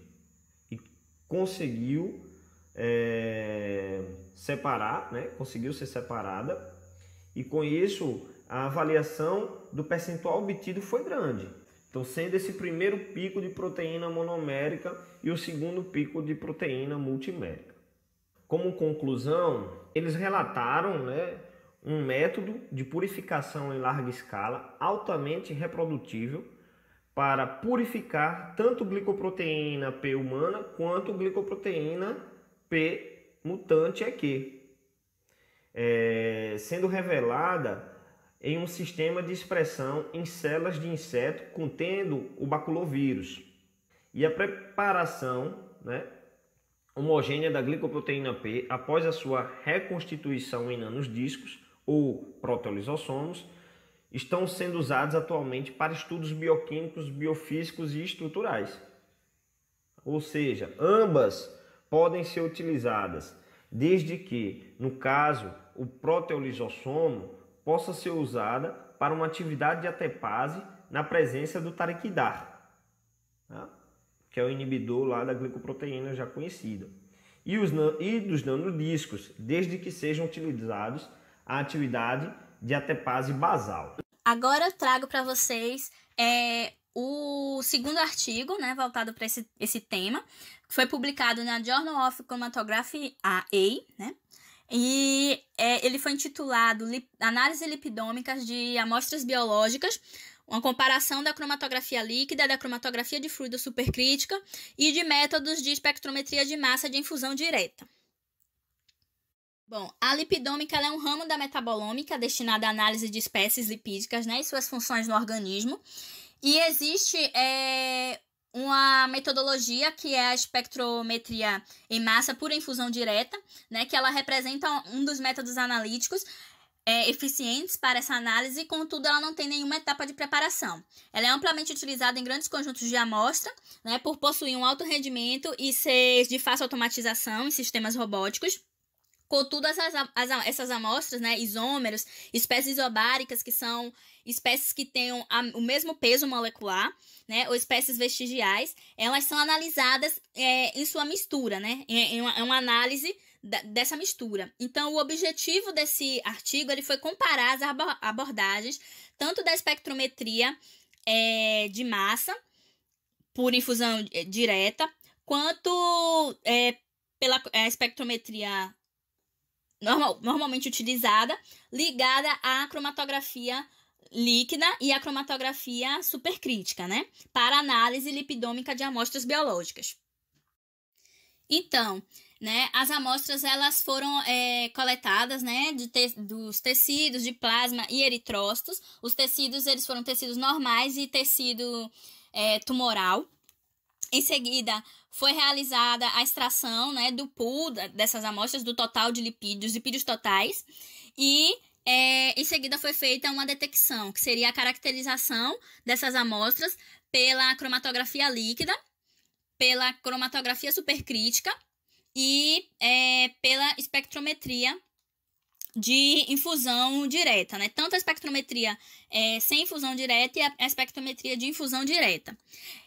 e conseguiu separar, né? Conseguiu ser separada, e com isso a avaliação do percentual obtido foi grande. Então, sendo esse primeiro pico de proteína monomérica e o segundo pico de proteína multimérica. Como conclusão, eles relataram, né, um método de purificação em larga escala altamente reprodutível para purificar tanto glicoproteína P humana quanto glicoproteína P mutante EQ, sendo revelada em um sistema de expressão em células de inseto contendo o baculovírus. E a preparação, né, homogênea da glicoproteína P após a sua reconstituição em nanosdiscos ou proteolisossomos estão sendo usados atualmente para estudos bioquímicos, biofísicos e estruturais. Ou seja, ambas podem ser utilizadas, desde que, no caso, o proteolisossomo possa ser usada para uma atividade de atepase na presença do tariquidar, tá? Que é o inibidor lá da glicoproteína já conhecida, e dos nanodiscos, desde que sejam utilizados a atividade de atepase basal. Agora eu trago para vocês o segundo artigo, né, voltado para esse tema, que foi publicado na Journal of Chromatography A, né? E ele foi intitulado Análise lipidômicas de amostras biológicas, uma comparação da cromatografia líquida, da cromatografia de fluido supercrítica e de métodos de espectrometria de massa de infusão direta. Bom, a lipidômica é um ramo da metabolômica destinado à análise de espécies lipídicas, né, e suas funções no organismo. E existe uma metodologia que é a espectrometria em massa por infusão direta, né, que ela representa um dos métodos analíticos eficientes para essa análise, contudo ela não tem nenhuma etapa de preparação. Ela é amplamente utilizada em grandes conjuntos de amostra, né, por possuir um alto rendimento e ser de fácil automatização em sistemas robóticos. Contudo, essas amostras, né, isômeros, espécies isobáricas, que são espécies que têm o mesmo peso molecular, né, ou espécies vestigiais, elas são analisadas em sua mistura, né, em uma análise dessa mistura. Então, o objetivo desse artigo ele foi comparar as abordagens tanto da espectrometria de massa por infusão direta, quanto pela espectrometria normalmente utilizada, ligada à cromatografia líquida e à cromatografia supercrítica, né, para análise lipidômica de amostras biológicas. Então, né, as amostras elas foram coletadas, né, dos tecidos de plasma e eritrócitos. Os tecidos eles foram tecidos normais e tecido tumoral. Em seguida, foi realizada a extração, né, do pool dessas amostras, do total de lipídios totais, e em seguida foi feita uma detecção, que seria a caracterização dessas amostras pela cromatografia líquida, pela cromatografia supercrítica e pela espectrometria de infusão direta, né? Tanto a espectrometria sem infusão direta e a espectrometria de infusão direta.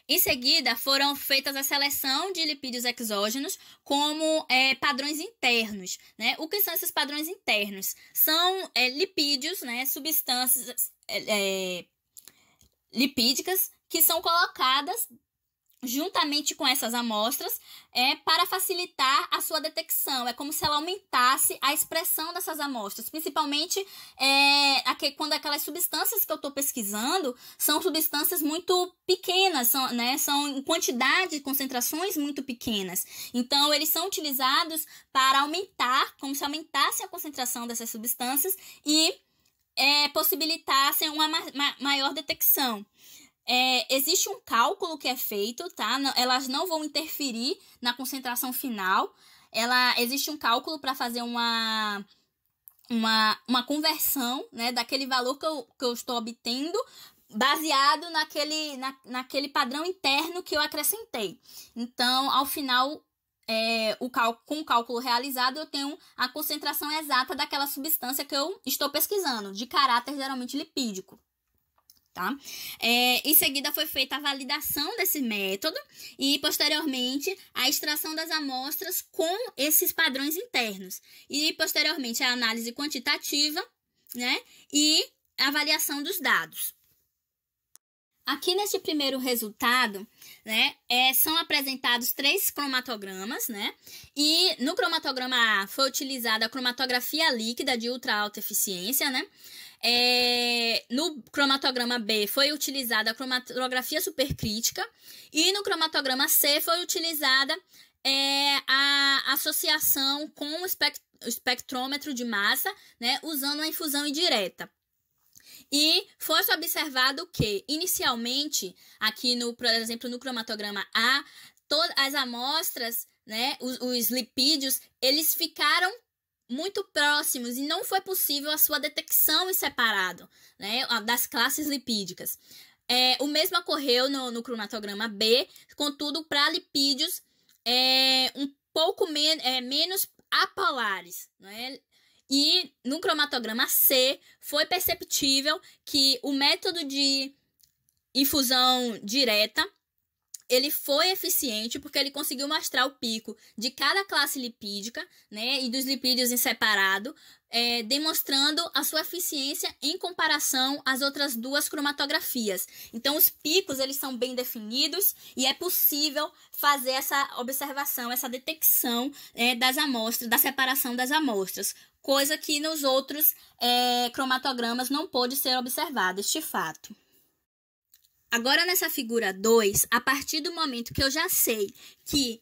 Em seguida, foram feitas a seleção de lipídios exógenos como padrões internos, né? O que são esses padrões internos? São lipídios, né? Substâncias lipídicas que são colocadas juntamente com essas amostras para facilitar a sua detecção. É como se ela aumentasse a expressão dessas amostras, principalmente quando aquelas substâncias que eu estou pesquisando são substâncias muito pequenas, são em quantidade, concentrações muito pequenas. Então, eles são utilizados para aumentar, como se aumentasse a concentração dessas substâncias e possibilitassem uma maior detecção. Existe um cálculo que é feito, tá? Elas não vão interferir na concentração final. Existe um cálculo para fazer uma conversão, né, daquele valor que eu estou obtendo, baseado naquele padrão interno que eu acrescentei. Então, ao final, com o cálculo realizado, eu tenho a concentração exata daquela substância que eu estou pesquisando, de caráter geralmente lipídico. Tá? Em seguida foi feita a validação desse método e, posteriormente, a extração das amostras com esses padrões internos. E, posteriormente, a análise quantitativa, né? E a avaliação dos dados. Aqui neste primeiro resultado, né, são apresentados 3 cromatogramas, né? E no cromatograma A foi utilizada a cromatografia líquida de ultra alta eficiência, né? No cromatograma B foi utilizada a cromatografia supercrítica e no cromatograma C foi utilizada a associação com o espectrômetro de massa, né, usando a infusão indireta. E foi observado que, inicialmente, aqui, por exemplo, no cromatograma A, todas as amostras, né, os lipídios, eles ficaram muito próximos e não foi possível a sua detecção em separado, né, das classes lipídicas. O mesmo ocorreu no cromatograma B, contudo, para lipídios um pouco menos apolares, né? E no cromatograma C foi perceptível que o método de infusão direta ele foi eficiente porque ele conseguiu mostrar o pico de cada classe lipídica, né, e dos lipídios em separado, demonstrando a sua eficiência em comparação às outras duas cromatografias. Então, os picos eles são bem definidos e é possível fazer essa observação, essa detecção das amostras, da separação das amostras, coisa que nos outros cromatogramas não pôde ser observado, este fato. Agora, nessa figura 2, a partir do momento que eu já sei que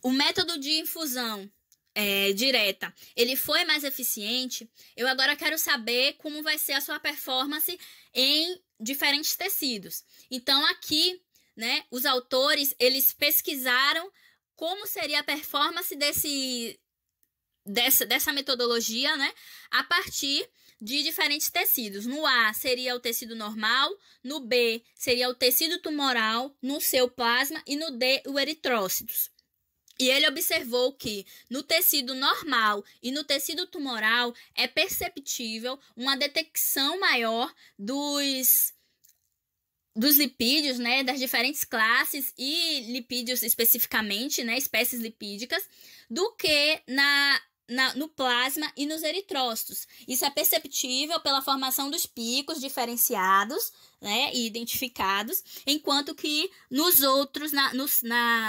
o método de infusão direta, ele foi mais eficiente, eu agora quero saber como vai ser a sua performance em diferentes tecidos. Então, aqui, né, os autores, eles pesquisaram como seria a performance dessa metodologia, né, a partir de diferentes tecidos. No A seria o tecido normal, no B seria o tecido tumoral, no C o plasma e no D o eritrócitos. E ele observou que no tecido normal e no tecido tumoral é perceptível uma detecção maior dos lipídios, né, das diferentes classes e lipídios especificamente, né, espécies lipídicas, do que no plasma e nos eritrócitos. Isso é perceptível pela formação dos picos diferenciados, né, e identificados, enquanto que nos outros,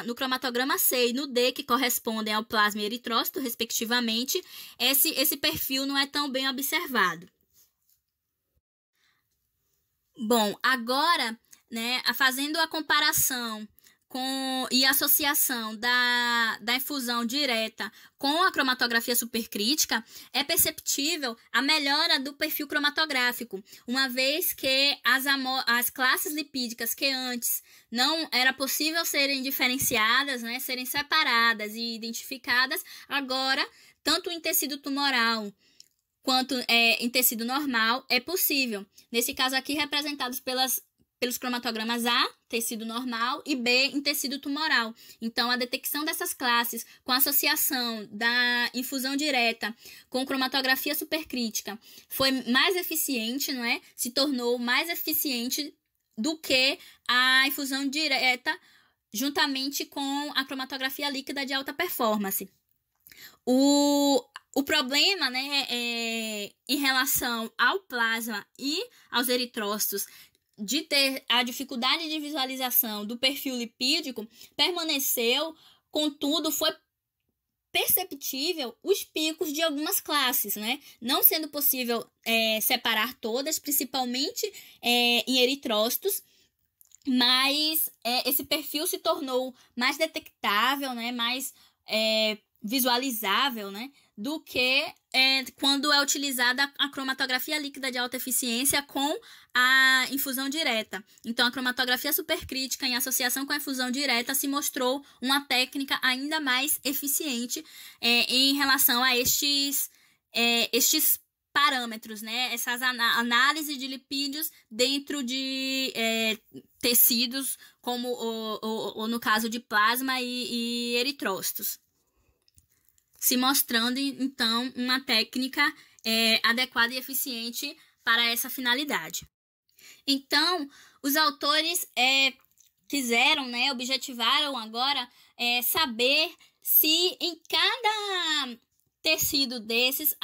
no cromatograma C e no D, que correspondem ao plasma e eritrócito, respectivamente, esse perfil não é tão bem observado. Bom, agora, né, fazendo a comparação e associação da infusão direta com a cromatografia supercrítica, é perceptível a melhora do perfil cromatográfico, uma vez que as classes lipídicas que antes não era possível serem diferenciadas, né, serem separadas e identificadas, agora, tanto em tecido tumoral quanto em tecido normal, é possível. Nesse caso aqui, representados pelos cromatogramas A, tecido normal, e B, em tecido tumoral. Então, a detecção dessas classes com a associação da infusão direta com cromatografia supercrítica foi mais eficiente, não é? Se tornou mais eficiente do que a infusão direta juntamente com a cromatografia líquida de alta performance. O problema, né, em relação ao plasma e aos eritrócitos, de ter a dificuldade de visualização do perfil lipídico, permaneceu, contudo, foi perceptível os picos de algumas classes, né? Não sendo possível separar todas, principalmente em eritrócitos, mas esse perfil se tornou mais detectável, né? Mais visualizável, né, do que quando é utilizada a cromatografia líquida de alta eficiência com a infusão direta. Então, a cromatografia supercrítica em associação com a infusão direta se mostrou uma técnica ainda mais eficiente em relação a estes parâmetros, né, essas análises de lipídios dentro de tecidos, como ou no caso de plasma e eritrócitos, se mostrando, então, uma técnica adequada e eficiente para essa finalidade. Então, os autores quiseram, né, objetivaram agora saber se em cada tecido desses,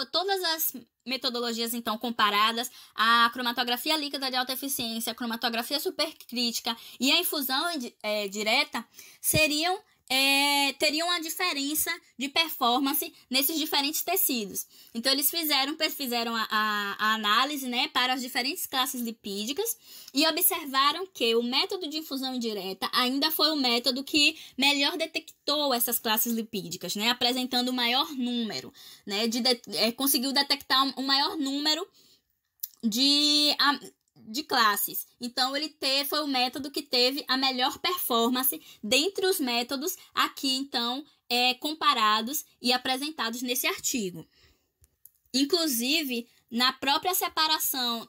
todas as metodologias, então, comparadas, a cromatografia líquida de alta eficiência, a cromatografia supercrítica e a infusão direta, teriam uma diferença de performance nesses diferentes tecidos. Então, eles fizeram a análise, né, para as diferentes classes lipídicas e observaram que o método de infusão indireta ainda foi o método que melhor detectou essas classes lipídicas, né, apresentando o maior número, né, conseguiu detectar um maior número de classes. Então, foi o método que teve a melhor performance dentre os métodos aqui, então, comparados e apresentados nesse artigo. Inclusive, na própria separação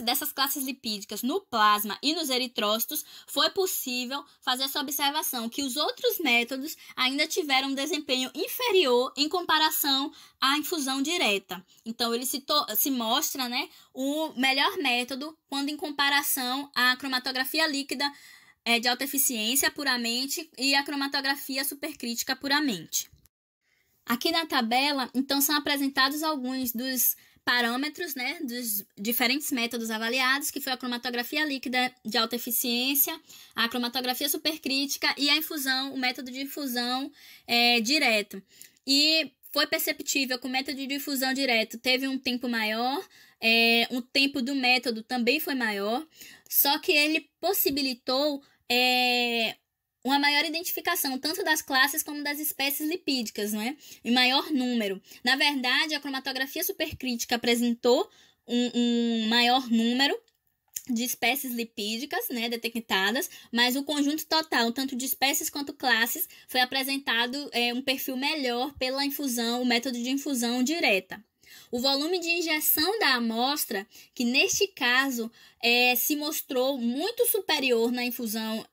dessas classes lipídicas no plasma e nos eritrócitos, foi possível fazer essa observação que os outros métodos ainda tiveram um desempenho inferior em comparação à infusão direta. Então, ele se mostra, né, o melhor método quando em comparação à cromatografia líquida de alta eficiência puramente e a cromatografia supercrítica puramente. Aqui na tabela, então, são apresentados alguns dos parâmetros, né, dos diferentes métodos avaliados, que foi a cromatografia líquida de alta eficiência, a cromatografia supercrítica e a infusão, o método de infusão direto. E foi perceptível que o método de difusão direto teve um tempo maior, o tempo do método também foi maior, só que ele possibilitou uma maior identificação tanto das classes como das espécies lipídicas, não é? Em maior número. Na verdade, a cromatografia supercrítica apresentou um maior número de espécies lipídicas, né, detectadas, mas o conjunto total, tanto de espécies quanto classes, foi apresentado um perfil melhor pela infusão, o método de infusão direta. O volume de injeção da amostra, que neste caso se mostrou muito superior na infusão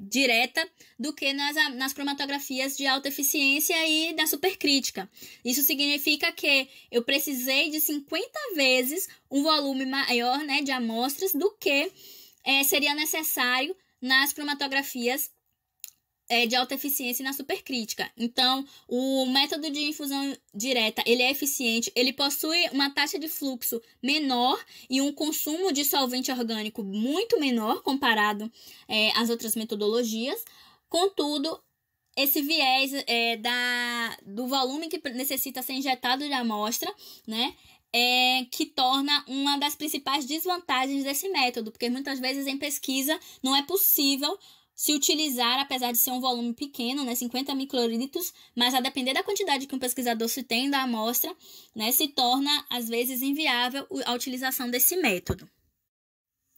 direta do que nas cromatografias de alta eficiência e da supercrítica. Isso significa que eu precisei de 50 vezes um volume maior, né, de amostras do que seria necessário nas cromatografias de alta eficiência e na supercrítica. Então, o método de infusão direta, ele é eficiente, ele possui uma taxa de fluxo menor e um consumo de solvente orgânico muito menor comparado às outras metodologias. Contudo, esse viés do volume que necessita ser injetado de amostra, né, que torna uma das principais desvantagens desse método, porque muitas vezes em pesquisa não é possível se utilizar, apesar de ser um volume pequeno, né, 50 microlitros, mas a depender da quantidade que um pesquisador se tem da amostra, né, se torna, às vezes, inviável a utilização desse método.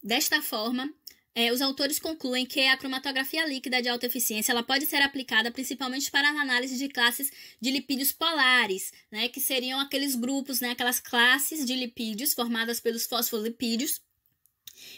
Desta forma, os autores concluem que a cromatografia líquida de alta eficiência ela pode ser aplicada principalmente para a análise de classes de lipídios polares, né, que seriam aqueles grupos, né, aquelas classes de lipídios formadas pelos fosfolipídios,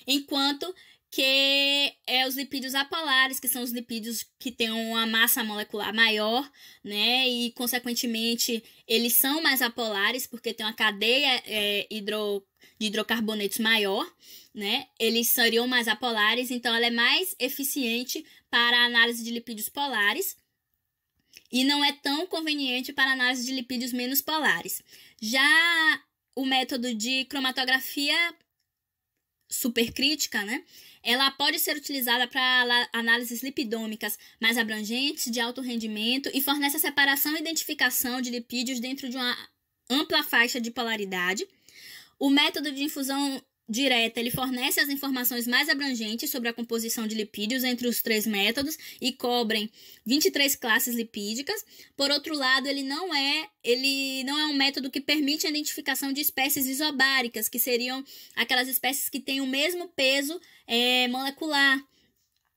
enquanto que os lipídios apolares, que são os lipídios que têm uma massa molecular maior, né, e, consequentemente, eles são mais apolares, porque tem uma cadeia de hidrocarbonetos maior, né, eles seriam mais apolares, então ela é mais eficiente para a análise de lipídios polares e não é tão conveniente para a análise de lipídios menos polares. Já o método de cromatografia supercrítica, né, ela pode ser utilizada para análises lipidômicas mais abrangentes, de alto rendimento, e fornece a separação e identificação de lipídios dentro de uma ampla faixa de polaridade. O método de infusão direta, ele fornece as informações mais abrangentes sobre a composição de lipídios entre os três métodos e cobrem 23 classes lipídicas. Por outro lado, ele não é um método que permite a identificação de espécies isobáricas, que seriam aquelas espécies que têm o mesmo peso molecular,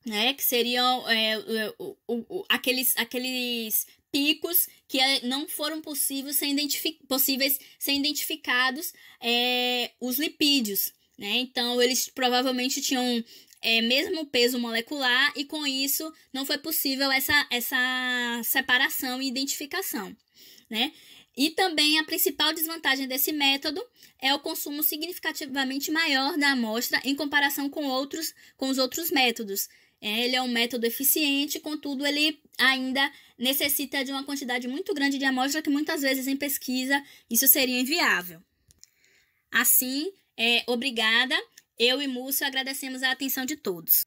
né? Que seriam aqueles picos que não foram possíveis ser identificados os lipídios, né? Então, eles provavelmente tinham mesmo peso molecular e, com isso, não foi possível essa separação e identificação, né? E também a principal desvantagem desse método é o consumo significativamente maior da amostra em comparação com os outros métodos. Ele é um método eficiente, contudo, ele ainda necessita de uma quantidade muito grande de amostra que muitas vezes em pesquisa isso seria inviável. Assim, obrigada. Eu e Múcio agradecemos a atenção de todos.